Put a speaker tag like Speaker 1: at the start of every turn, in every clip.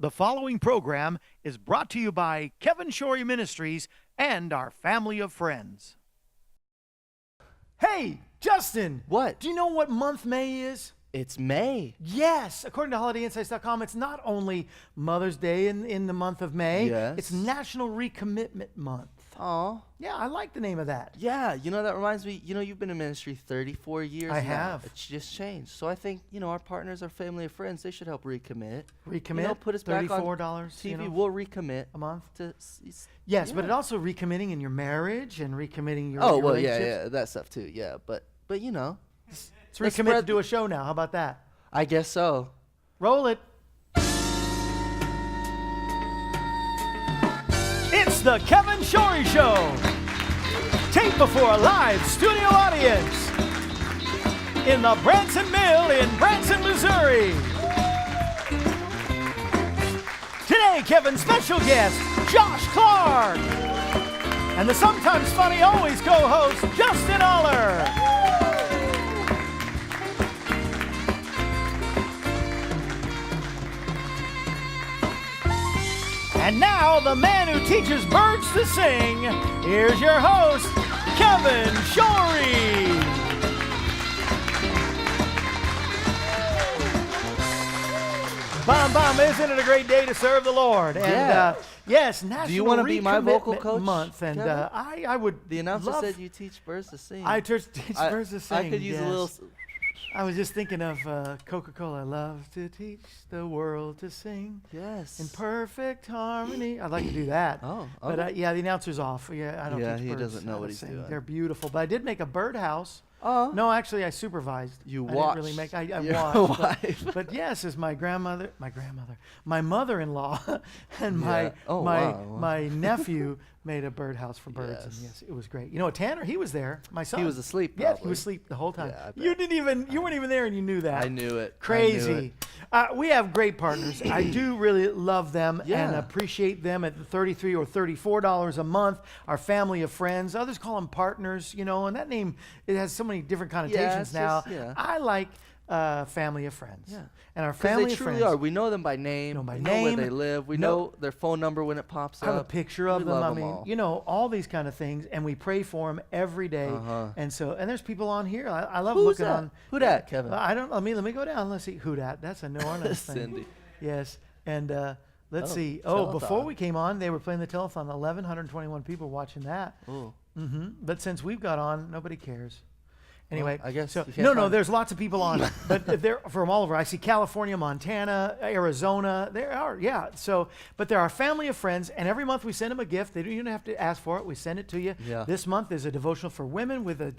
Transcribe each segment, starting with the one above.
Speaker 1: The following program is brought to you by Kevin Shorey Ministries and our family of friends. Hey, Justin!
Speaker 2: What?
Speaker 1: Do you know what month May is?
Speaker 2: It's May.
Speaker 1: Yes, according to HolidayInsights.com, it's not only Mother's Day in the month of May.
Speaker 2: Yes.
Speaker 1: It's National Recommitment Month.
Speaker 2: Aw.
Speaker 1: Yeah, I like the name of that.
Speaker 2: Yeah, that reminds me, you've been in ministry 34 years
Speaker 1: I
Speaker 2: now.
Speaker 1: have.
Speaker 2: It's just changed. So I think, our partners, our family of friends, they should help recommit.
Speaker 1: Recommit?
Speaker 2: Put us back on
Speaker 1: $34,
Speaker 2: TV. We'll recommit.
Speaker 1: a month?
Speaker 2: Yes,
Speaker 1: but it also recommitting in your marriage and recommitting your
Speaker 2: Oh, well,
Speaker 1: relationships.
Speaker 2: yeah, that stuff too. Yeah, but
Speaker 1: Let's recommit to do a show now. How about that?
Speaker 2: I guess so.
Speaker 1: Roll it. It's the Kevin Shorey Show. Taped before a live studio audience in the Branson Mill in Branson, Missouri. Today, Kevin's special guest, Josh Clark. And the sometimes funny, always co-host, Justin Aller. And now, the man who teaches birds to sing, here's your host, Kevin Shorey. Bum, isn't it a great day to serve the Lord? And
Speaker 2: Yeah.
Speaker 1: yes, National
Speaker 2: Do you want to be my vocal
Speaker 1: Recommitment
Speaker 2: coach?
Speaker 1: Month, and
Speaker 2: Kevin?
Speaker 1: I would.
Speaker 2: The announcer
Speaker 1: love,
Speaker 2: said you teach birds to sing.
Speaker 1: I teach birds to sing.
Speaker 2: I could use
Speaker 1: yes.
Speaker 2: a little.
Speaker 1: I was just thinking of Coca-Cola. I love to teach the world to sing
Speaker 2: Yes.
Speaker 1: in perfect harmony. I'd like to do that.
Speaker 2: Oh,
Speaker 1: But
Speaker 2: okay.
Speaker 1: yeah, the announcer's off. Yeah, I don't
Speaker 2: Yeah,
Speaker 1: teach
Speaker 2: he
Speaker 1: birds
Speaker 2: doesn't know
Speaker 1: how
Speaker 2: what
Speaker 1: to
Speaker 2: he's
Speaker 1: sing.
Speaker 2: doing.
Speaker 1: They're beautiful. But I did make a birdhouse.
Speaker 2: Oh.
Speaker 1: No, actually, I supervised.
Speaker 2: You
Speaker 1: I
Speaker 2: watched.
Speaker 1: didn't really make. I
Speaker 2: your
Speaker 1: watched.
Speaker 2: wife.
Speaker 1: But yes, as my mother-in-law, and
Speaker 2: Yeah. Oh, wow.
Speaker 1: my nephew made a birdhouse for birds, and
Speaker 2: Yes.
Speaker 1: yes, it was great. Tanner, he was there. My son.
Speaker 2: He was asleep.
Speaker 1: Yeah, he
Speaker 2: probably.
Speaker 1: was asleep the whole time.
Speaker 2: Yeah, I
Speaker 1: you
Speaker 2: bet.
Speaker 1: you weren't even there, and you knew that.
Speaker 2: I knew it.
Speaker 1: Crazy. We have great partners. I do really love them and
Speaker 2: Yeah.
Speaker 1: appreciate them at the $33 or $34 a month. Our family of friends. Others call them partners, and that name, it has so many different connotations
Speaker 2: it's
Speaker 1: now.
Speaker 2: just- yeah.
Speaker 1: I like family of friends.
Speaker 2: Yeah.
Speaker 1: And our
Speaker 2: Because
Speaker 1: family
Speaker 2: they
Speaker 1: of
Speaker 2: truly
Speaker 1: friends.
Speaker 2: are. We know them by name.
Speaker 1: Know by
Speaker 2: we know where
Speaker 1: name.
Speaker 2: they live. We
Speaker 1: No-
Speaker 2: know their phone number when it pops
Speaker 1: I
Speaker 2: up.
Speaker 1: have a picture of
Speaker 2: We
Speaker 1: them.
Speaker 2: love
Speaker 1: I mean,
Speaker 2: all.
Speaker 1: all these kind of things, and we pray for them every day.
Speaker 2: Uh-huh.
Speaker 1: And there's people on here. I love
Speaker 2: Who's
Speaker 1: looking
Speaker 2: that?
Speaker 1: on.
Speaker 2: Who dat, Kevin?
Speaker 1: I don't. Let me go down. Let's see who dat. That's a New Orleans thing.
Speaker 2: Cindy.
Speaker 1: Yes, and let's
Speaker 2: Oh,
Speaker 1: see. Oh, before
Speaker 2: telethon.
Speaker 1: we came on, they were playing the telethon. 1,121 people watching that.
Speaker 2: Ooh.
Speaker 1: But since we've got on, nobody cares. Anyway,
Speaker 2: I guess
Speaker 1: so
Speaker 2: you can't
Speaker 1: no,
Speaker 2: find-
Speaker 1: there's lots of people on, but they're from all over. I see California, Montana, Arizona. There are, yeah. So, but they're our family of friends, and every month we send them a gift. They don't even have to ask for it. We send it to you.
Speaker 2: Yeah.
Speaker 1: This month is a devotional for women with a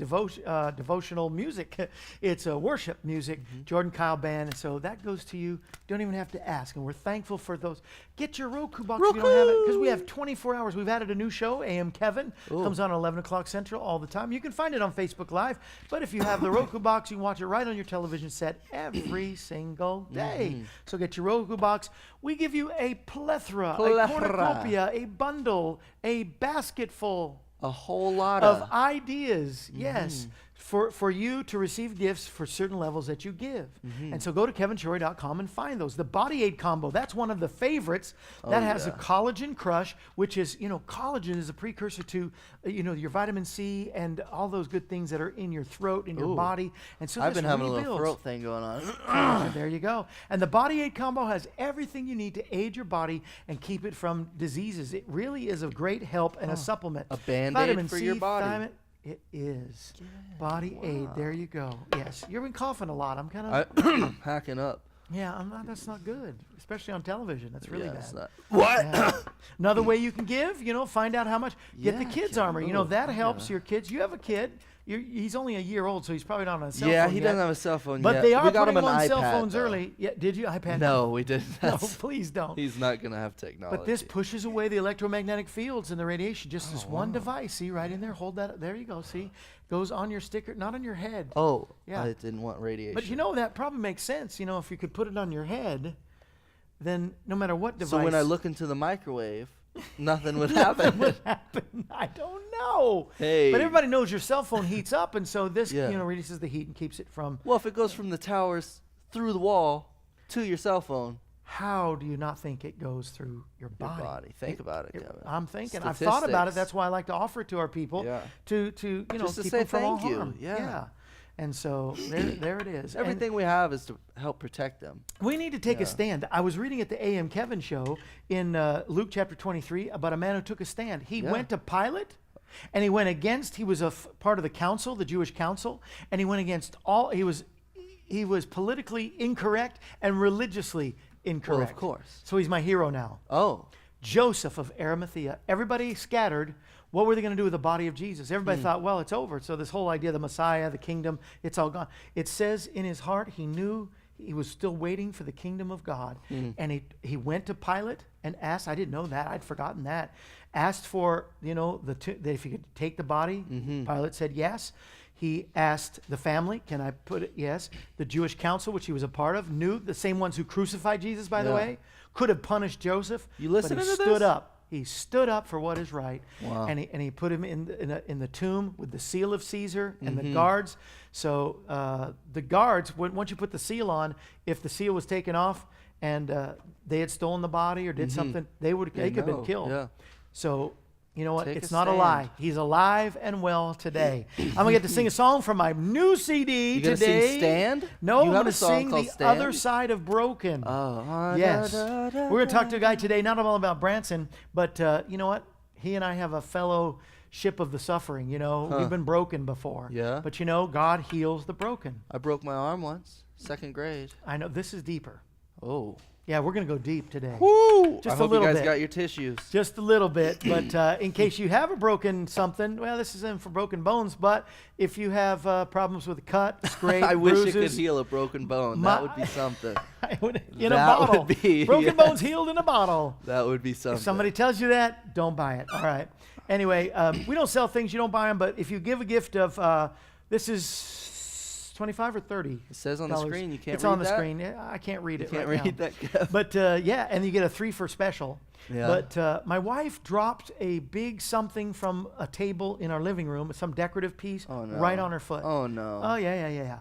Speaker 1: devotional music. It's a worship music, Jordan Kyle Band, and so that goes to you. Don't even have to ask, and we're thankful for those. Get your Roku box if you don't have it, because we have 24 hours. We've added a new show, AM Kevin,
Speaker 2: Ooh.
Speaker 1: comes on at 11 o'clock Central all the time. You can find it on Facebook Live, but if you have the Roku box, you can watch it right on your television set every single day. So get your Roku box. We give you a plethora, a cornucopia, a bundle, a basketful
Speaker 2: A whole lot
Speaker 1: of
Speaker 2: of.
Speaker 1: ideas, yes, for you to receive gifts for certain levels that you give. And so go to kevinshorey.com and find those. The Body Aid Combo, that's one of the favorites. That has a
Speaker 2: yeah.
Speaker 1: collagen crush, which is, collagen is a precursor to, your vitamin C and all those good things that are in your throat, in your
Speaker 2: Ooh.
Speaker 1: body. And so
Speaker 2: I've
Speaker 1: this
Speaker 2: been having a little
Speaker 1: rebuilds.
Speaker 2: throat thing going on.
Speaker 1: And there you go. And the Body Aid Combo has everything you need to aid your body and keep it from diseases. It really is a great help and a supplement.
Speaker 2: A Band-Aid
Speaker 1: Vitamin
Speaker 2: for
Speaker 1: C,
Speaker 2: your body.
Speaker 1: It is. Body Aid. There you go. Yes. You've been coughing a lot. I'm kind of.
Speaker 2: I'm hacking up.
Speaker 1: Yeah, I'm not. That's not good, especially on television. That's really
Speaker 2: Yeah,
Speaker 1: bad.
Speaker 2: it's not- What?
Speaker 1: Yeah. Another way you can give, find out how much. Get the
Speaker 2: Yeah,
Speaker 1: kids
Speaker 2: Kevin.
Speaker 1: armor.
Speaker 2: Ooh,
Speaker 1: That helps
Speaker 2: yeah.
Speaker 1: your kids. You have a kid. He's only a year old, so he's probably not on a cell
Speaker 2: Yeah,
Speaker 1: phone
Speaker 2: he
Speaker 1: yet.
Speaker 2: doesn't have a cell phone
Speaker 1: But
Speaker 2: yet.
Speaker 1: they are
Speaker 2: we got
Speaker 1: putting
Speaker 2: him an
Speaker 1: on
Speaker 2: iPad,
Speaker 1: cell phones
Speaker 2: though.
Speaker 1: early. Yeah, did you iPad?
Speaker 2: No, we didn't.
Speaker 1: No,
Speaker 2: That's-
Speaker 1: please don't.
Speaker 2: He's not gonna have technology.
Speaker 1: But this pushes away the electromagnetic fields and the radiation. Just this one device. See, right in there. Hold that. There you go. See, goes on your sticker, not on your head.
Speaker 2: Oh,
Speaker 1: Yeah.
Speaker 2: I didn't want radiation.
Speaker 1: But that probably makes sense. If you could put it on your head, then no matter what device.
Speaker 2: So when I look into the microwave, nothing would happen.
Speaker 1: would happen. I don't know.
Speaker 2: Hey.
Speaker 1: But everybody knows your cell phone heats up, and so this,
Speaker 2: Yeah.
Speaker 1: reduces the heat and keeps it from.
Speaker 2: Well, if it goes from the towers through the wall to your cell phone,
Speaker 1: how do you not think it goes through your body?
Speaker 2: Think about it, Kevin.
Speaker 1: I'm thinking. I've thought about it.
Speaker 2: Statistics.
Speaker 1: That's why I like to offer it to our people to
Speaker 2: Just to
Speaker 1: keep
Speaker 2: say
Speaker 1: them from all
Speaker 2: thank you.
Speaker 1: harm.
Speaker 2: Yeah.
Speaker 1: And so there it is. And
Speaker 2: Everything we have is to help protect them.
Speaker 1: we need to take a stand. I was reading at the A.M. Kevin show in Luke chapter 23 about a man who took a stand. He went to Pilate, and he went against. He was part of the council, the Jewish council, and he went against all. He was politically incorrect and religiously incorrect.
Speaker 2: Well, of course.
Speaker 1: So he's my hero now.
Speaker 2: Oh.
Speaker 1: Joseph of Arimathea. Everybody scattered. What were they going to do with the body of Jesus? Everybody thought, well, it's over. So this whole idea of the Messiah, the kingdom, it's all gone. It says in his heart, he knew he was still waiting for the kingdom of God. And he went to Pilate and asked, I didn't know that, I'd forgotten that, asked for, that if he could take the body. Pilate said yes. He asked the family, can I put it? Yes. The Jewish council, which he was a part of, knew, the same ones who crucified Jesus, by the way, could have punished Joseph.
Speaker 2: You listening
Speaker 1: but
Speaker 2: to
Speaker 1: he
Speaker 2: this?
Speaker 1: stood up. He stood up for what is right.
Speaker 2: Wow.
Speaker 1: And he put him in the tomb with the seal of Caesar and the guards. So the guards, once you put the seal on, if the seal was taken off and they had stolen the body or did something, they could have been killed.
Speaker 2: Yeah.
Speaker 1: So you know what?
Speaker 2: Take
Speaker 1: It's
Speaker 2: a
Speaker 1: not a
Speaker 2: stand.
Speaker 1: lie. He's alive and well today. I'm gonna get to sing a song from my new CD
Speaker 2: You gonna
Speaker 1: today.
Speaker 2: sing Stand?
Speaker 1: No,
Speaker 2: You
Speaker 1: I'm
Speaker 2: have
Speaker 1: gonna
Speaker 2: a song
Speaker 1: sing
Speaker 2: called
Speaker 1: The
Speaker 2: Stand?
Speaker 1: Other Side of Broken.
Speaker 2: Oh.
Speaker 1: Yes. We're going to talk to a guy today, not all about Branson, but you know what? He and I have a fellowship of the suffering, We've been broken before.
Speaker 2: Yeah.
Speaker 1: But God heals the broken.
Speaker 2: I broke my arm once, 2nd grade.
Speaker 1: I know, this is deeper.
Speaker 2: Oh.
Speaker 1: Yeah, we're going to go deep today.
Speaker 2: Woo!
Speaker 1: Just
Speaker 2: I
Speaker 1: a
Speaker 2: hope
Speaker 1: little
Speaker 2: you guys
Speaker 1: bit.
Speaker 2: got your tissues.
Speaker 1: Just a little bit, but in case you have a broken something, well, this is in for broken bones, but if you have problems with a cut, scrape,
Speaker 2: I wish it could
Speaker 1: bruises,
Speaker 2: heal a broken bone.
Speaker 1: My-
Speaker 2: that would be something.
Speaker 1: in a
Speaker 2: That
Speaker 1: bottle.
Speaker 2: would be,
Speaker 1: Broken bones healed in a bottle.
Speaker 2: That would be something.
Speaker 1: If somebody tells you that, don't buy it. All right. Anyway, we don't sell things, you don't buy them, but if you give a gift of, this is 25 or 30.
Speaker 2: It says on the screen. You can't
Speaker 1: It's
Speaker 2: read
Speaker 1: on the
Speaker 2: that?
Speaker 1: screen. Yeah, I can't read
Speaker 2: You
Speaker 1: it
Speaker 2: can't
Speaker 1: right
Speaker 2: read
Speaker 1: now.
Speaker 2: that, Kev.
Speaker 1: But yeah, and you get a 3 for special.
Speaker 2: Yeah.
Speaker 1: But my wife dropped a big something from a table in our living room, some decorative piece,
Speaker 2: Oh, no.
Speaker 1: right on her foot.
Speaker 2: Oh, no.
Speaker 1: Oh, yeah.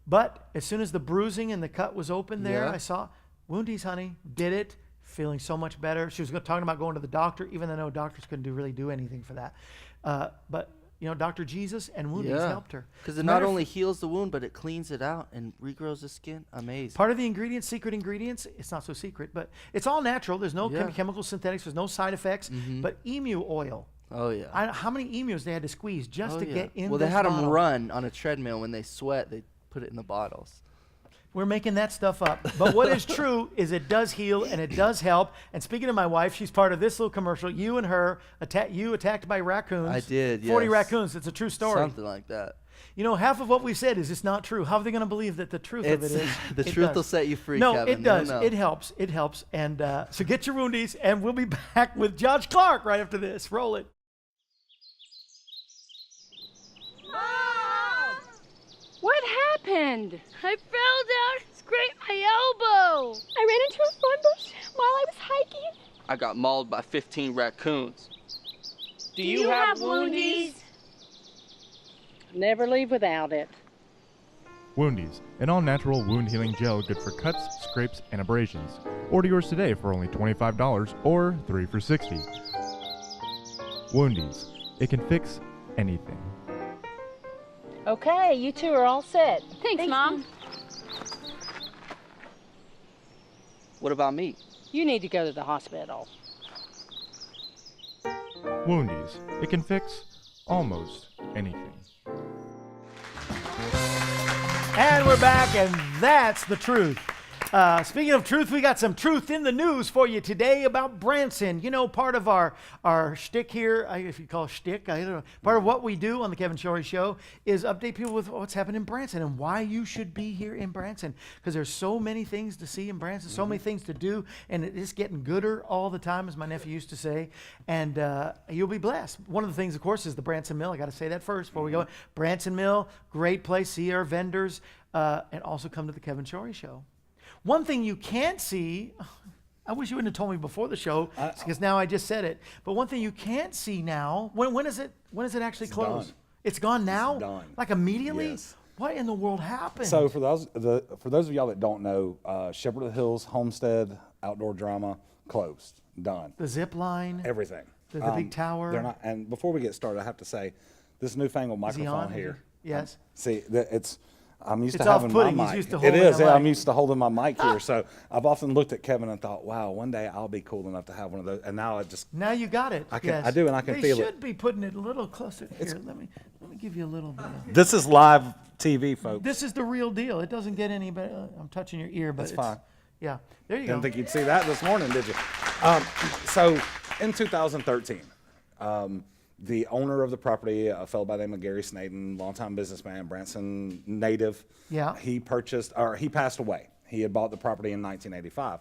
Speaker 1: But as soon as the bruising and the cut was open there,
Speaker 2: Yeah.
Speaker 1: I saw, Woundies, honey, did it. Feeling so much better. She was talking about going to the doctor, even though no doctors couldn't really do anything for that. But Dr. Jesus and Woundies helped her.
Speaker 2: Because it not only heals the wound, but it cleans it out and regrows the skin. Amazing.
Speaker 1: Part of the ingredients, secret ingredients, it's not so secret, but it's all natural. There's no chemical synthetics. There's no side effects. But emu oil.
Speaker 2: Oh, yeah.
Speaker 1: How many emus they had to squeeze just
Speaker 2: Oh,
Speaker 1: to
Speaker 2: yeah.
Speaker 1: get in
Speaker 2: Well, they
Speaker 1: this
Speaker 2: had them
Speaker 1: bottle?
Speaker 2: run on a treadmill. When they sweat, they put it in the bottles.
Speaker 1: We're making that stuff up. But what is true is it does heal and it does help. And speaking of my wife, she's part of this little commercial. You and her, you attacked by raccoons.
Speaker 2: I did,
Speaker 1: 40
Speaker 2: yes.
Speaker 1: raccoons. It's a true story.
Speaker 2: Something like that.
Speaker 1: Half of what we've said is it's not true. How are they going to believe that the truth of it is?
Speaker 2: The truth will set you free,
Speaker 1: No,
Speaker 2: Kevin.
Speaker 1: it does.
Speaker 2: No.
Speaker 1: It helps. It helps. And so get your Woundies, and we'll be back with Josh Clark right after this. Roll it.
Speaker 3: What happened? I fell down and scraped my elbow.
Speaker 4: I ran into a thorn bush while I was hiking.
Speaker 5: I got mauled by 15 raccoons.
Speaker 3: Do you have woundies? Never leave without it.
Speaker 6: Woundies, an all-natural wound healing gel good for cuts, scrapes, and abrasions. Order yours today for only $25 or 3 for $60. Woundies, it can fix anything.
Speaker 3: Okay, you two are all set.
Speaker 4: Thanks, Mom.
Speaker 5: What about me?
Speaker 3: You need to go to the hospital.
Speaker 6: Woundies, it can fix almost anything.
Speaker 1: And we're back, and that's the truth. Speaking of truth, we got some truth in the news for you today about Branson. Part of our shtick here, if you call it shtick, I don't know. Part of what we do on the Kevin Shorey Show is update people with what's happening in Branson and why you should be here in Branson. Because there's so many things to see in Branson, so many things to do, and it is getting gooder all the time, as my nephew used to say. And you'll be blessed. One of the things, of course, is the Branson Mill. I got to say that first before we go. Branson Mill, great place. See our vendors, and also come to the Kevin Shorey Show. One thing you can't see, I wish you wouldn't have told me before the show, because now I just said it. But one thing you can't see now, when is it actually closed?
Speaker 7: Done.
Speaker 1: It's gone now?
Speaker 7: It's done.
Speaker 1: Like immediately?
Speaker 7: Yes.
Speaker 1: What in the world happened?
Speaker 7: So for those of y'all that don't know, Shepherd of the Hills Homestead outdoor drama, closed, done.
Speaker 1: The zip line.
Speaker 7: Everything.
Speaker 1: The big tower.
Speaker 7: They're not. And before we get started, I have to say, this newfangled
Speaker 1: Is he
Speaker 7: microphone
Speaker 1: on?
Speaker 7: here.
Speaker 1: Yes.
Speaker 7: I'm used
Speaker 1: It's
Speaker 7: to having my
Speaker 1: off-putting. He's
Speaker 7: mic.
Speaker 1: used to
Speaker 7: It
Speaker 1: holding
Speaker 7: is.
Speaker 1: a
Speaker 7: Yeah, I'm
Speaker 1: mic.
Speaker 7: used to holding my mic here. So I've often looked at Kevin and thought, wow, one day I'll be cool enough to have one of those. And now I just.
Speaker 1: Now you got it.
Speaker 7: I can-
Speaker 1: Yes.
Speaker 7: I do, and I can feel it.
Speaker 1: They should be putting it a little closer. Here, let me give you a little bit.
Speaker 7: This is live TV, folks.
Speaker 1: This is the real deal. It doesn't get any better. I'm touching your ear, but
Speaker 7: That's
Speaker 1: it's
Speaker 7: fine.
Speaker 1: Yeah, there you
Speaker 7: Didn't
Speaker 1: go.
Speaker 7: think you'd see that this morning, did you? So in 2013, the owner of the property, a fellow by the name of Gary Snaden, longtime businessman, Branson native,
Speaker 1: Yeah.
Speaker 7: he passed away. He had bought the property in 1985.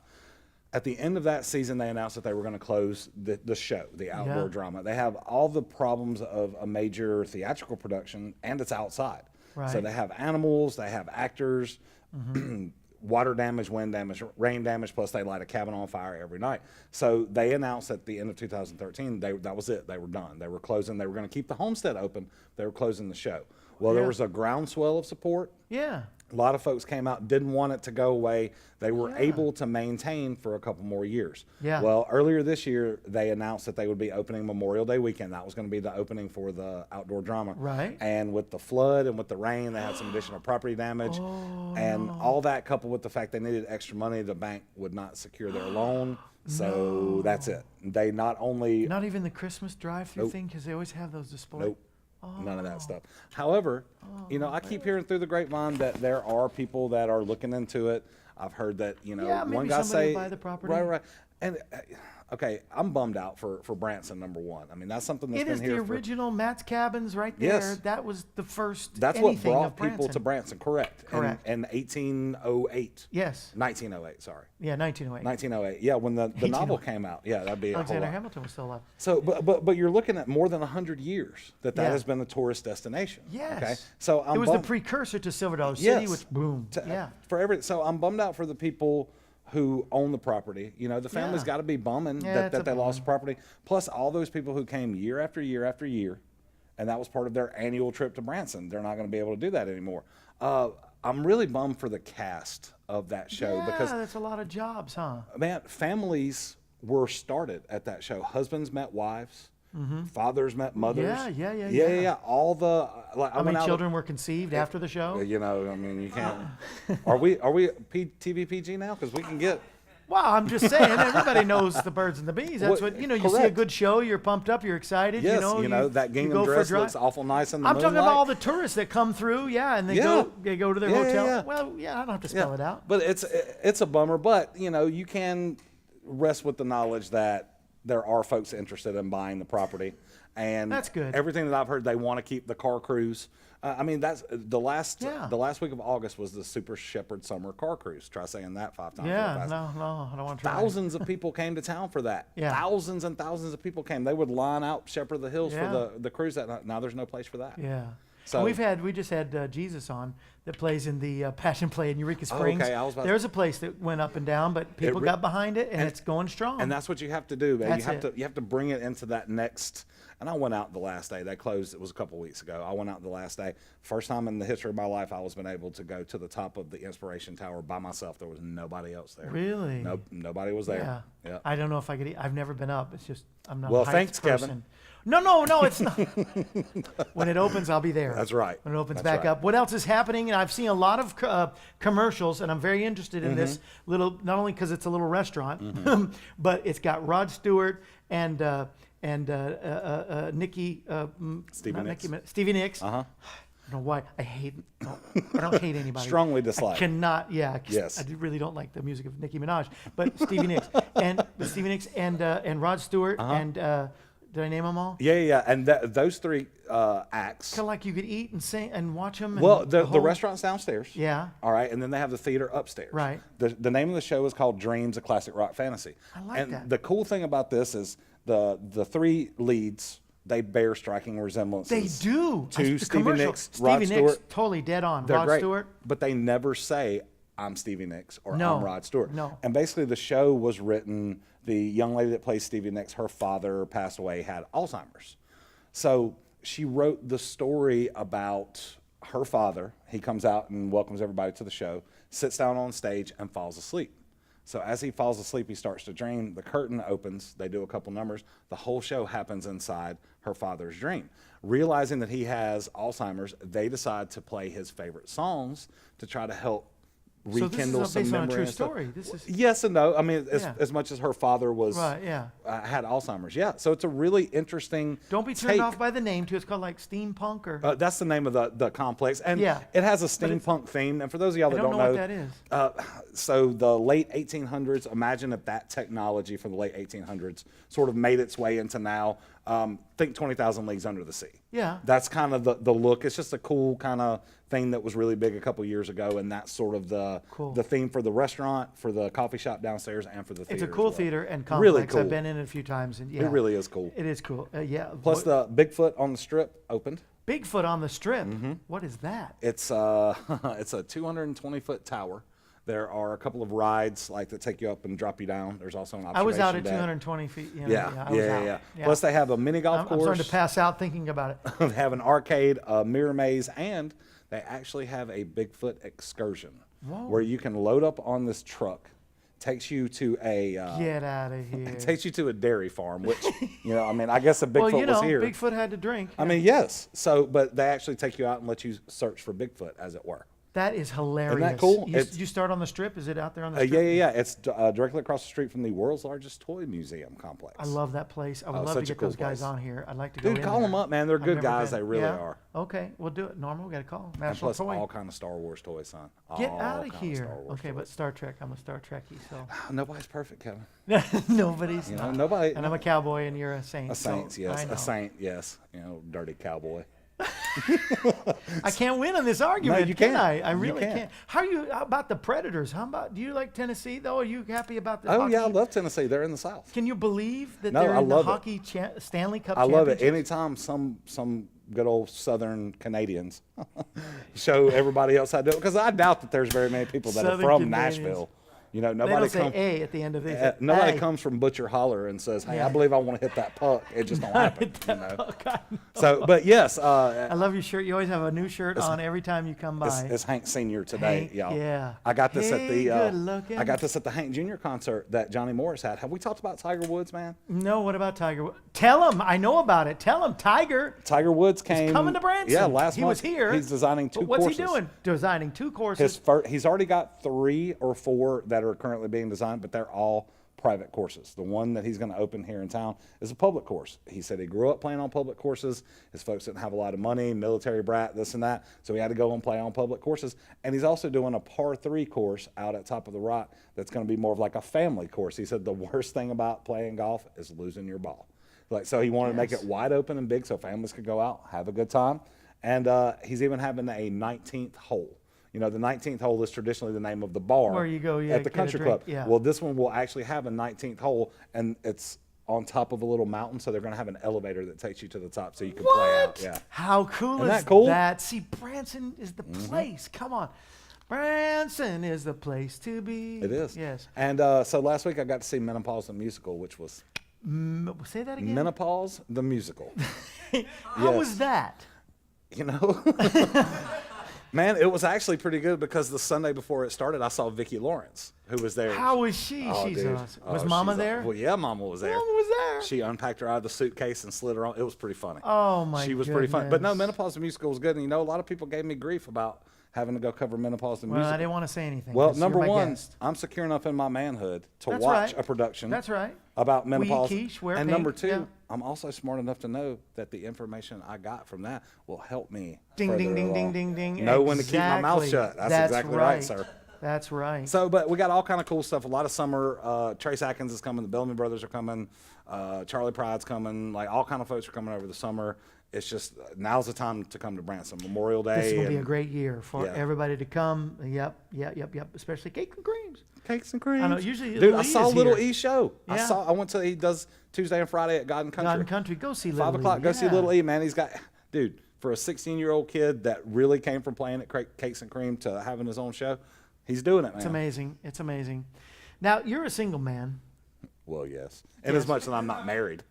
Speaker 7: At the end of that season, they announced that they were going to close the show, the outdoor
Speaker 1: Yeah.
Speaker 7: drama. They have all the problems of a major theatrical production, and it's outside. So
Speaker 1: Right.
Speaker 7: they have animals, they have actors, water damage, wind damage, rain damage, plus they light a cabin on fire every night. So they announced at the end of 2013, that was it. They were done. They were closing. They were going to keep the homestead open. They were closing the show. Well, there
Speaker 1: Yeah.
Speaker 7: was a groundswell of support.
Speaker 1: Yeah.
Speaker 7: A lot of folks came out, didn't want it to go away. They were able to maintain for a couple more years.
Speaker 1: Yeah.
Speaker 7: Well, earlier this year, they announced that they would be opening Memorial Day weekend. That was going to be the opening for the outdoor drama.
Speaker 1: Right.
Speaker 7: And with the flood and with the rain, they had some additional property damage. And all that coupled with the fact they needed extra money, the bank would not secure their loan. So that's it. They not only
Speaker 1: Not even the Christmas drive-through
Speaker 7: Nope.
Speaker 1: thing, because they always have those displays.
Speaker 7: Nope. None of that stuff. However, I keep hearing through the grapevine that there are people that are looking into it. I've heard that,
Speaker 1: Yeah,
Speaker 7: one
Speaker 1: maybe
Speaker 7: guy
Speaker 1: somebody
Speaker 7: say,
Speaker 1: will buy the property.
Speaker 7: right. And okay, I'm bummed out for Branson, number one. I mean, that's something that's
Speaker 1: It
Speaker 7: been
Speaker 1: is
Speaker 7: here
Speaker 1: the
Speaker 7: for.
Speaker 1: original Matt's Cabins right there.
Speaker 7: Yes.
Speaker 1: That was the first
Speaker 7: That's what
Speaker 1: anything
Speaker 7: brought
Speaker 1: of
Speaker 7: people to Branson, correct?
Speaker 1: Correct.
Speaker 7: In 1808.
Speaker 1: Yes.
Speaker 7: 1908, sorry.
Speaker 1: Yeah, 1908.
Speaker 7: 1908. Yeah, when the novel came out. Yeah, that'd be a whole
Speaker 1: Alexander
Speaker 7: lot.
Speaker 1: Hamilton was still alive.
Speaker 7: So, but you're looking at more than 100 years that
Speaker 1: Yeah.
Speaker 7: has been a tourist destination.
Speaker 1: Yes.
Speaker 7: Okay. So I'm
Speaker 1: it was the
Speaker 7: bummed-
Speaker 1: precursor to Silver Dollar City,
Speaker 7: Yes.
Speaker 1: which boom. Yeah.
Speaker 7: So I'm bummed out for the people who own the property. The family's
Speaker 1: Yeah.
Speaker 7: got to be bumming
Speaker 1: Yeah, it's a
Speaker 7: that they lost
Speaker 1: bummer.
Speaker 7: property. Plus all those people who came year after year after year, and that was part of their annual trip to Branson. They're not going to be able to do that anymore. I'm really bummed for the cast of that show
Speaker 1: Yeah,
Speaker 7: because,
Speaker 1: that's a lot of jobs, huh?
Speaker 7: man, families were started at that show. Husbands met wives. Fathers met mothers.
Speaker 1: Yeah.
Speaker 7: All the
Speaker 1: How many children were conceived after the show?
Speaker 7: You can't. Are we TV PG now? Because we can get.
Speaker 1: Well, I'm just saying, everybody knows the birds and the bees. That's
Speaker 7: Well,
Speaker 1: what, you see a
Speaker 7: correct.
Speaker 1: good show, you're pumped up, you're excited.
Speaker 7: Yes,
Speaker 1: you
Speaker 7: that gingham
Speaker 1: go for a
Speaker 7: dress
Speaker 1: drive.
Speaker 7: looks awful nice in the
Speaker 1: I'm talking
Speaker 7: moonlight.
Speaker 1: about all the tourists that come through, and they
Speaker 7: Yeah.
Speaker 1: go to their
Speaker 7: Yeah,
Speaker 1: hotel.
Speaker 7: yeah.
Speaker 1: Well, I don't have to spell it out.
Speaker 7: But it's a bummer. But you can rest with the knowledge that there are folks interested in buying the property, and
Speaker 1: That's good.
Speaker 7: Everything that I've heard, they want to keep the car cruise. That's the last week of August was the Super Shepherd Summer Car Cruise. Try saying that 5 times. real
Speaker 1: Yeah,
Speaker 7: fast.
Speaker 1: no, I don't want to try.
Speaker 7: Thousands of people came to town for that.
Speaker 1: Yeah.
Speaker 7: Thousands and thousands of people came. They would line out Shepherd of the Hills
Speaker 1: Yeah.
Speaker 7: for the cruise that night. Now there's no place for that.
Speaker 1: Yeah.
Speaker 7: So-
Speaker 1: And we just had Jesus on that plays in the Passion Play in Eureka
Speaker 7: Oh,
Speaker 1: Springs.
Speaker 7: okay, I was about to-
Speaker 1: There's a place that went up and down, but people
Speaker 7: re-
Speaker 1: got behind it, and
Speaker 7: and-
Speaker 1: it's going strong.
Speaker 7: And that's what you have to do, man.
Speaker 1: That's it.
Speaker 7: You have to bring it into that next. And I went out the last day. They closed. It was a couple weeks ago. I went out the last day. First time in the history of my life I was been able to go to the top of the Inspiration Tower by myself. There was nobody else there.
Speaker 1: Really?
Speaker 7: Nope. Nobody was there.
Speaker 1: Yeah. I don't know if I could. I've never been up. It's just I'm not.
Speaker 7: Well,
Speaker 1: a heights
Speaker 7: thanks,
Speaker 1: person.
Speaker 7: Kevin.
Speaker 1: No, it's not. When it opens, I'll be there.
Speaker 7: That's right.
Speaker 1: When it opens
Speaker 7: That's
Speaker 1: back
Speaker 7: right.
Speaker 1: up. What else is happening? And I've seen a lot of commercials, and I'm very interested in this
Speaker 7: Mm-hmm.
Speaker 1: little. Not only because it's a little restaurant, but it's got Rod Stewart and Nikki.
Speaker 7: Stevie
Speaker 1: not
Speaker 7: Nicks.
Speaker 1: Nikki, Stevie Nicks.
Speaker 7: Uh-huh.
Speaker 1: I don't know why I hate. No, I don't hate anybody.
Speaker 7: Strongly
Speaker 1: I
Speaker 7: dislike.
Speaker 1: cannot. Yeah.
Speaker 7: Yes.
Speaker 1: I really don't like the music of Nicki Minaj, but Stevie Nicks and Rod Stewart and did I name them all?
Speaker 7: Yeah. And those three acts.
Speaker 1: Kind of like you could eat and sing and watch them.
Speaker 7: Well, the restaurant's downstairs.
Speaker 1: Yeah.
Speaker 7: All right, and then they have the theater upstairs.
Speaker 1: Right.
Speaker 7: The name of the show is called Dreams, a classic rock fantasy.
Speaker 1: I like
Speaker 7: and
Speaker 1: that.
Speaker 7: the cool thing about this is the three leads, they bear striking resemblances.
Speaker 1: They do.
Speaker 7: To
Speaker 1: The
Speaker 7: Stevie
Speaker 1: commercial.
Speaker 7: Nicks, Rod
Speaker 1: Stevie Nicks,
Speaker 7: Stewart.
Speaker 1: totally dead on.
Speaker 7: They're
Speaker 1: Rod
Speaker 7: great,
Speaker 1: Stewart.
Speaker 7: but they never say I'm Stevie Nicks or
Speaker 1: No,
Speaker 7: I'm Rod Stewart.
Speaker 1: no.
Speaker 7: And basically, the show was written. The young lady that plays Stevie Nicks, her father passed away, had Alzheimer's, so she wrote the story about her father. He comes out and welcomes everybody to the show, sits down on stage, and falls asleep. So as he falls asleep, he starts to dream. The curtain opens. They do a couple numbers. The whole show happens inside her father's dream. Realizing that he has Alzheimer's, they decide to play his favorite songs to try to help rekindle
Speaker 1: so this is
Speaker 7: some
Speaker 1: based on a
Speaker 7: memory
Speaker 1: true
Speaker 7: and stuff.
Speaker 1: story. This is
Speaker 7: Yes and no. I mean,
Speaker 1: Yeah.
Speaker 7: as much as her father was
Speaker 1: right. Yeah.
Speaker 7: had Alzheimer's. Yeah. So it's a really interesting.
Speaker 1: Don't be turned
Speaker 7: take.
Speaker 1: off by the name too. It's called like steampunk or.
Speaker 7: That's the name of the complex, and
Speaker 1: Yeah.
Speaker 7: it has a
Speaker 1: But it's-
Speaker 7: steampunk theme. And for those of y'all
Speaker 1: I
Speaker 7: that
Speaker 1: don't
Speaker 7: don't
Speaker 1: know what that is.
Speaker 7: so the late 1800s. Imagine if that technology from the late 1800s sort of made its way into now. Think 20,000 Leagues Under the Sea.
Speaker 1: Yeah.
Speaker 7: That's kind of the look. It's just a cool kind of thing that was really big a couple years ago, and that's sort of the theme for the restaurant, for the coffee shop downstairs, and for the theater.
Speaker 1: It's a cool
Speaker 7: as well.
Speaker 1: theater and complex.
Speaker 7: Really cool.
Speaker 1: I've been in it a few times, and yeah,
Speaker 7: It really is cool.
Speaker 1: It is cool. Yeah.
Speaker 7: Plus, the Bigfoot on the Strip opened.
Speaker 1: Bigfoot on the Strip. What is that?
Speaker 7: It's it's a 220-foot tower. There are a couple of rides like that take you up and drop you down. There's also an observation
Speaker 1: I was out at
Speaker 7: deck.
Speaker 1: 220 feet. You know,
Speaker 7: Yeah,
Speaker 1: I was out.
Speaker 7: yeah. Plus, they have a mini golf
Speaker 1: I'm
Speaker 7: course.
Speaker 1: starting to pass out thinking about it.
Speaker 7: They have an arcade, a mirror maze, and they actually have a Bigfoot excursion where you can load up on this truck. Takes you to a
Speaker 1: Get out of here.
Speaker 7: it takes you to a dairy farm, which I mean, I guess a Bigfoot
Speaker 1: well, you know,
Speaker 7: was here.
Speaker 1: Bigfoot had to drink.
Speaker 7: I mean, yes. So, but they actually take you out and let you search for Bigfoot, as it were.
Speaker 1: That is hilarious.
Speaker 7: cool?
Speaker 1: You start on the Strip? Is it out there on the Strip?
Speaker 7: Yeah. It's directly across the street from the world's largest toy museum complex.
Speaker 1: I love that place. I would love to
Speaker 7: such a
Speaker 1: get
Speaker 7: cool
Speaker 1: those guys
Speaker 7: place.
Speaker 1: on here. I'd like to go
Speaker 7: Dude,
Speaker 1: in
Speaker 7: call
Speaker 1: there.
Speaker 7: them up, man. They're
Speaker 1: I've
Speaker 7: good
Speaker 1: never
Speaker 7: guys.
Speaker 1: been.
Speaker 7: They really
Speaker 1: Yeah?
Speaker 7: are.
Speaker 1: Okay, we'll do it. Normal, we got to call.
Speaker 7: And
Speaker 1: National
Speaker 7: plus,
Speaker 1: Toy.
Speaker 7: all kind of Star Wars toys, son.
Speaker 1: Get
Speaker 7: All
Speaker 1: out of
Speaker 7: kind
Speaker 1: here.
Speaker 7: Star Wars
Speaker 1: Okay, but
Speaker 7: toys.
Speaker 1: Star Trek. I'm a Star Trekkie, so.
Speaker 7: Nobody's perfect, Kevin.
Speaker 1: Nobody's
Speaker 7: You know,
Speaker 1: not.
Speaker 7: nobody.
Speaker 1: And I'm a cowboy, and you're a saint.
Speaker 7: A saint,
Speaker 1: so
Speaker 7: yes.
Speaker 1: I know.
Speaker 7: A saint, yes. Dirty cowboy.
Speaker 1: I can't win on this argument,
Speaker 7: you
Speaker 1: can
Speaker 7: can't.
Speaker 1: I? I
Speaker 7: You
Speaker 1: really
Speaker 7: can't.
Speaker 1: can't. How about the Predators? How about, do you like Tennessee, though? Are you happy about the
Speaker 7: Oh,
Speaker 1: hockey?
Speaker 7: yeah, I love Tennessee. They're in the South.
Speaker 1: Can you believe that
Speaker 7: No,
Speaker 1: they're
Speaker 7: I
Speaker 1: in the
Speaker 7: love it.
Speaker 1: hockey Stanley Cup
Speaker 7: I love it.
Speaker 1: championships?
Speaker 7: Anytime some good old Southern Canadians show everybody else how to do it, because I doubt that there's very many people that
Speaker 1: Southern
Speaker 7: are from
Speaker 1: Canadians.
Speaker 7: Nashville. You know,
Speaker 1: They
Speaker 7: nobody
Speaker 1: don't say
Speaker 7: comes.
Speaker 1: A at the end of it.
Speaker 7: Nobody
Speaker 1: Hey.
Speaker 7: comes from Butcher Holler and says, "Hey,
Speaker 1: Yeah.
Speaker 7: I believe I want to hit that puck." It just don't happen.
Speaker 1: Hit that puck, I know.
Speaker 7: So, but yes,
Speaker 1: I love your shirt. You always have a new shirt on every time you come by.
Speaker 7: it's Hank Senior today,
Speaker 1: Hank,
Speaker 7: y'all.
Speaker 1: yeah.
Speaker 7: I got this at
Speaker 1: Hey,
Speaker 7: the.
Speaker 1: good looking.
Speaker 7: I got this at the Hank Jr. concert that Johnny Morris had. Have we talked about Tiger Woods, man?
Speaker 1: No, what about Tiger? Tell him. I know about it. Tell him, Tiger.
Speaker 7: Tiger Woods came.
Speaker 1: Coming to Branson.
Speaker 7: Yeah, last
Speaker 1: he
Speaker 7: month.
Speaker 1: was here.
Speaker 7: He's designing two
Speaker 1: But what's
Speaker 7: courses.
Speaker 1: he doing? Designing two courses.
Speaker 7: He's already got 3 or 4 that are currently being designed, but they're all private courses. The one that he's going to open here in town is a public course. He said he grew up playing on public courses. His folks didn't have a lot of money, military brat, this and that, so he had to go and play on public courses. And he's also doing a par 3 course out at Top of the Rock that's going to be more of like a family course. He said the worst thing about playing golf is losing your ball. So he wanted to make it wide open and big so families could go out, have a good time. And he's even having a 19th hole. You know, the 19th hole is traditionally the name of the bar
Speaker 1: Where you go, yeah,
Speaker 7: at the
Speaker 1: get a
Speaker 7: country
Speaker 1: drink,
Speaker 7: club.
Speaker 1: yeah.
Speaker 7: Well, this one will actually have a 19th hole, and it's on top of a little mountain, so they're going to have an elevator that takes you to the top so you can play out. Yeah.
Speaker 1: How cool
Speaker 7: Isn't
Speaker 1: is
Speaker 7: that cool?
Speaker 1: that? See, Branson is the place. Come on. Branson is the place to be.
Speaker 7: It is.
Speaker 1: Yes.
Speaker 7: And so last week I got to see Menopause the Musical, which was
Speaker 1: Say that again.
Speaker 7: Menopause the Musical.
Speaker 1: How
Speaker 7: yes.
Speaker 1: was that?
Speaker 7: You know? Man, it was actually pretty good because the Sunday before it started, I saw Vicki Lawrence, who was there.
Speaker 1: How was she?
Speaker 7: Oh,
Speaker 1: She's
Speaker 7: dude.
Speaker 1: awesome.
Speaker 7: Oh,
Speaker 1: Was Mama
Speaker 7: she's
Speaker 1: there?
Speaker 7: Well, yeah, Mama was there.
Speaker 1: Mama was there.
Speaker 7: She unpacked her out of the suitcase and slid her on. It was pretty funny.
Speaker 1: Oh, my
Speaker 7: She was pretty funny. But no,
Speaker 1: goodness.
Speaker 7: Menopause the Musical was good. And you know, a lot of people gave me grief about having to go cover Menopause the
Speaker 1: Well,
Speaker 7: Musical.
Speaker 1: I didn't want to say anything.
Speaker 7: Well,
Speaker 1: 'cause
Speaker 7: number
Speaker 1: you're my
Speaker 7: one,
Speaker 1: guest.
Speaker 7: I'm secure enough in my manhood to
Speaker 1: That's
Speaker 7: watch
Speaker 1: right.
Speaker 7: a production
Speaker 1: That's right.
Speaker 7: about
Speaker 1: We
Speaker 7: menopause.
Speaker 1: quiche, wear
Speaker 7: and
Speaker 1: pink,
Speaker 7: number 2,
Speaker 1: yeah.
Speaker 7: I'm also smart enough to know that the information I got from that will help me.
Speaker 1: Ding,
Speaker 7: further
Speaker 1: ding, ding,
Speaker 7: along.
Speaker 1: ding, ding, ding.
Speaker 7: Know when to keep my mouth
Speaker 1: Exactly.
Speaker 7: shut. That's exactly right, sir.
Speaker 1: That's right.
Speaker 7: So, but we got all kind of cool stuff. A lot of summer. Trace Atkins is coming. The Bellamy Brothers are coming. Charlie Pride's coming. Like all kind of folks are coming over the summer. It's just now's the time to come to Branson. Memorial Day.
Speaker 1: This is going to be a
Speaker 7: and
Speaker 1: great year for
Speaker 7: Yeah.
Speaker 1: everybody to come. Yep. Especially cake and creams.
Speaker 7: Cakes and creams.
Speaker 1: I know, usually
Speaker 7: dude,
Speaker 1: Little
Speaker 7: I
Speaker 1: E
Speaker 7: saw
Speaker 1: is
Speaker 7: Little
Speaker 1: here.
Speaker 7: E show.
Speaker 1: Yeah.
Speaker 7: I went to. He does Tuesday and Friday at God and Country.
Speaker 1: God and Country. Go see Little
Speaker 7: 5 o'clock.
Speaker 1: E.
Speaker 7: Go see
Speaker 1: Yeah.
Speaker 7: Little E, man. He's got, dude, for a 16-year-old kid that really came from playing at Cakes and Cream to having his own show, he's doing it, man.
Speaker 1: It's amazing. It's amazing. Now, you're a single man.
Speaker 7: Well, yes. And as much as I'm not married.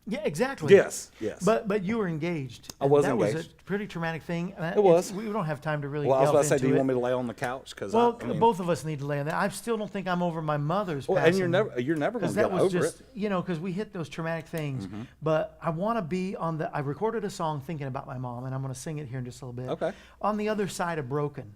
Speaker 1: Yeah, exactly.
Speaker 7: Yes, yes.
Speaker 1: But you were engaged.
Speaker 7: I
Speaker 1: and
Speaker 7: was
Speaker 1: that
Speaker 7: engaged.
Speaker 1: was a pretty traumatic thing.
Speaker 7: It was.
Speaker 1: We don't have time to really
Speaker 7: Well, I was
Speaker 1: delve
Speaker 7: about to say,
Speaker 1: into
Speaker 7: do you
Speaker 1: it.
Speaker 7: want me to lay on the couch? Because
Speaker 1: Well, both of us need to lay on that. I still don't think I'm over my mother's
Speaker 7: well,
Speaker 1: passing.
Speaker 7: and you're never going to
Speaker 1: that
Speaker 7: get
Speaker 1: was
Speaker 7: over
Speaker 1: just,
Speaker 7: it.
Speaker 1: you know, because we hit those traumatic things. But I want to be on the. I recorded a song thinking about my mom, and I'm going to sing it here in just a little bit.
Speaker 7: Okay.
Speaker 1: On the other side of broken,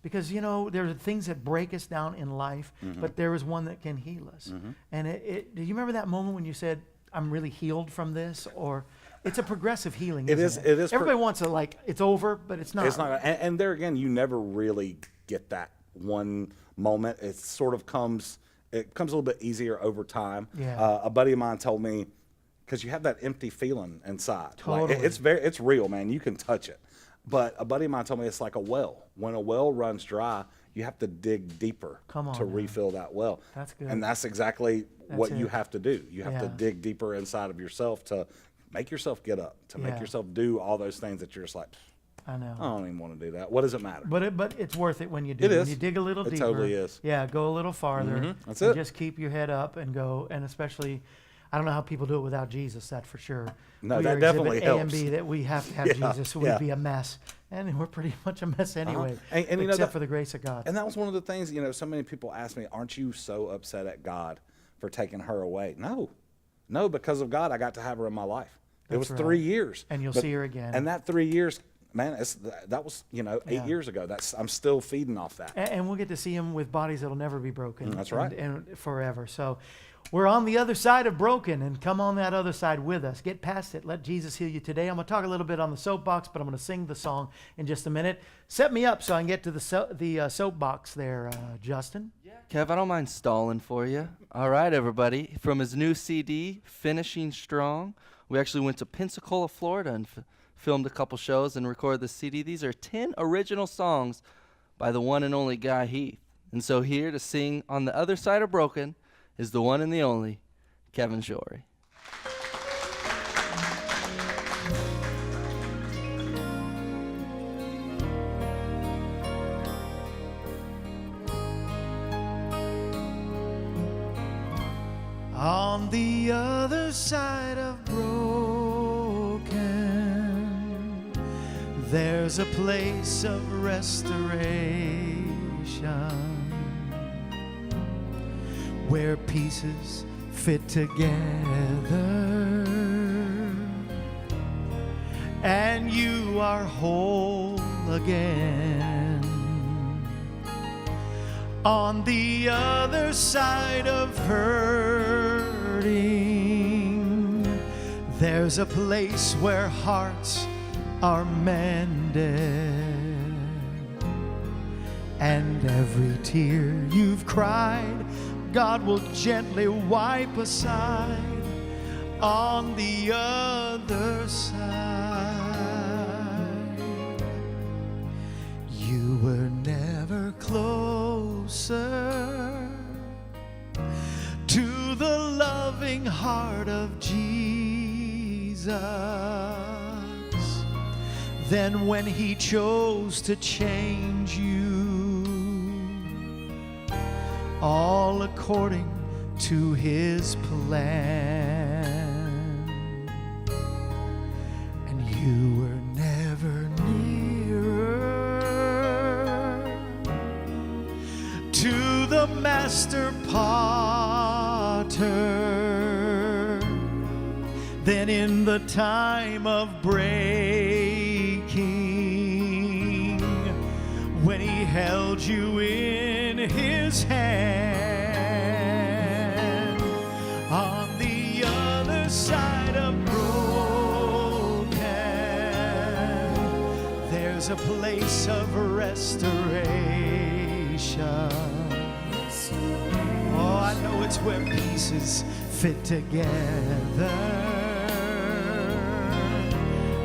Speaker 1: because you know there are things that break us down in life, but there is one that can heal us. And do you remember that moment when you said, "I'm really healed from this," or it's a progressive healing.
Speaker 7: It
Speaker 1: isn't
Speaker 7: is- it is
Speaker 1: Everybody wants to like it's over, but it's not.
Speaker 7: It's not, and there again, you never really get that one moment. It sort of comes. It comes a little bit easier over time.
Speaker 1: Yeah.
Speaker 7: A buddy of mine told me, because you have that empty feeling inside.
Speaker 1: Totally.
Speaker 7: Like, it's real, man. You can touch it. But a buddy of mine told me it's like a well. When a well runs dry, you have to dig deeper
Speaker 1: Come on
Speaker 7: to
Speaker 1: now.
Speaker 7: refill that well.
Speaker 1: That's good.
Speaker 7: And that's exactly what
Speaker 1: That's
Speaker 7: you
Speaker 1: it.
Speaker 7: have to do. You have to
Speaker 1: Yeah.
Speaker 7: dig deeper inside of yourself to make yourself get up, to make
Speaker 1: Yeah.
Speaker 7: yourself do all those things that you're just like,
Speaker 1: I know.
Speaker 7: I don't even want to do that. What does it matter?
Speaker 1: But it's worth it when you do.
Speaker 7: It
Speaker 1: When
Speaker 7: is.
Speaker 1: you dig a little
Speaker 7: It
Speaker 1: deeper.
Speaker 7: totally is.
Speaker 1: Yeah, go a little farther.
Speaker 7: That's
Speaker 1: and
Speaker 7: it.
Speaker 1: Just keep your head up and go. And especially, I don't know how people do it without Jesus. That's for sure.
Speaker 7: No,
Speaker 1: We
Speaker 7: that
Speaker 1: are
Speaker 7: definitely
Speaker 1: exhibit A and
Speaker 7: helps.
Speaker 1: B that we have to have
Speaker 7: Yeah,
Speaker 1: Jesus. So
Speaker 7: yeah.
Speaker 1: we'd be a mess, and we're pretty much a mess anyway.
Speaker 7: And you know
Speaker 1: except
Speaker 7: that-
Speaker 1: for the grace of God.
Speaker 7: And that was one of the things, you know, so many people ask me, aren't you so upset at God for taking her away? No, because of God, I got to have her in my life. It was
Speaker 1: That's
Speaker 7: 3
Speaker 1: right.
Speaker 7: years.
Speaker 1: And you'll
Speaker 7: But-
Speaker 1: see her again.
Speaker 7: And that 3 years, man, that was, you know, 8
Speaker 1: Yeah.
Speaker 7: years ago. I'm still feeding off that.
Speaker 1: And we'll get to see him with bodies that'll never be broken.
Speaker 7: That's right.
Speaker 1: And forever. So we're on the other side of broken, and come on that other side with us. Get past it. Let Jesus heal you today. I'm going to talk a little bit on the soapbox, but I'm going to sing the song in just a minute. Set me up so I can get to the soapbox there, Justin.
Speaker 2: Kev, I don't mind stalling for you. All right, everybody. From his new CD, Finishing Strong, we actually went to Pensacola, Florida, and filmed a couple shows and recorded the CD. These are 10 original songs by the one and only Guy Heath. And so here to sing On the Other Side of Broken is the one and the only Kevin Shorey.
Speaker 1: On the other side of broken, there's a place of restoration where pieces fit together and you are whole again. On the other side of hurting, there's a place where hearts are mended, and every tear you've cried, God will gently wipe aside. On the other side, you were never closer to the loving heart of Jesus than when he chose to change you, all according to his plan. And you were never nearer to the master potter than in the time of breaking, when he held you in his hand. On the other side of broken, there's a place of restoration. Oh, I know it's where pieces fit together.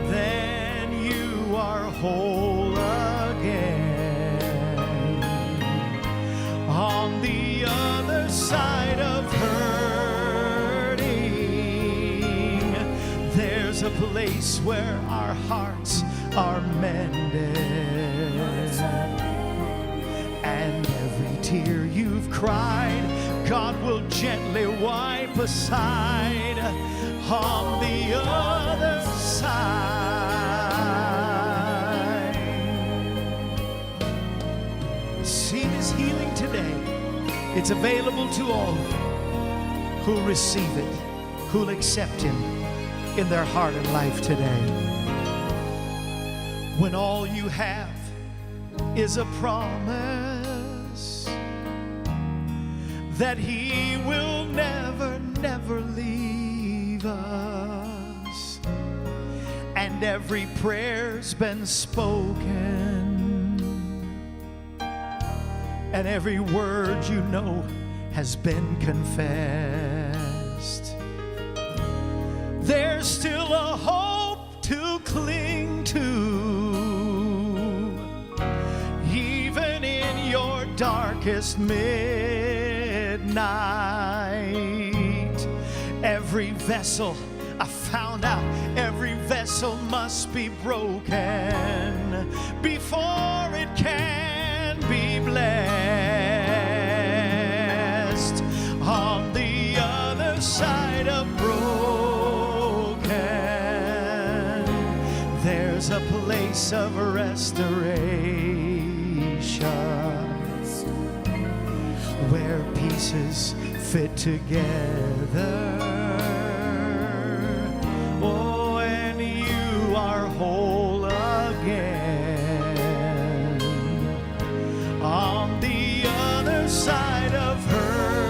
Speaker 1: Then you are whole again. On the other side of hurting, there's a place where our hearts are mended, and every tear you've cried, God will gently wipe aside on the other side. Receive His healing today. It's available to all who'll receive it, who'll accept Him in their heart and life today. When all you have is a promise that He will never, never leave us, and every prayer's been spoken, and every word you know has been confessed, there's still a hope to cling to. Even in your darkest midnight, every vessel, I found out, every vessel must be broken before it can be blessed. On the other side of broken, there's a place of restoration where pieces fit together. Oh, and you are whole again. On the other side of hurting,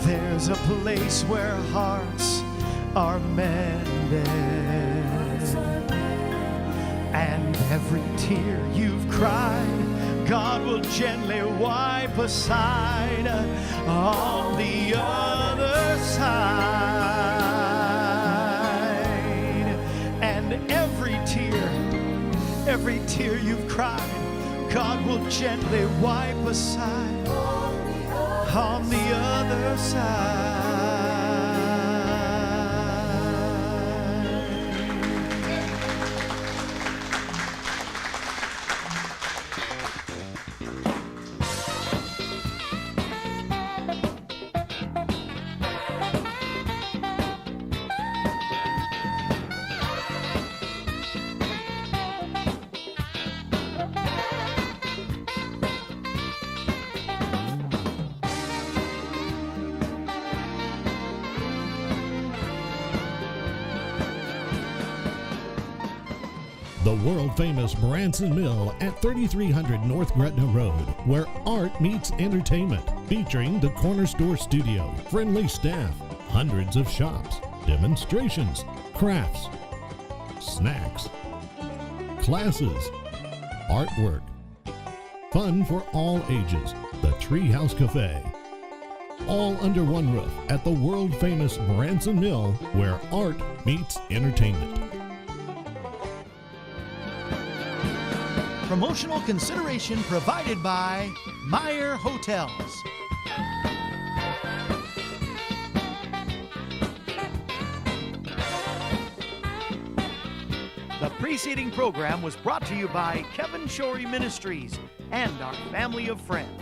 Speaker 1: there's a place where hearts are mended, and every tear you've cried, God will gently wipe aside on the other side. And every tear you've cried, God will gently wipe aside on the other side.
Speaker 8: The world-famous Branson Mill at 3300 North Gretna Road, where art meets entertainment, featuring the Corner Store Studio, friendly staff, hundreds of shops, demonstrations, crafts, snacks, classes, artwork, fun for all ages, the Treehouse Cafe. All under one roof at the world-famous Branson Mill, where art meets entertainment.
Speaker 1: Promotional consideration provided by Meyer Hotels. The preceding program was brought to you by Kevin Shorey Ministries and our family of friends.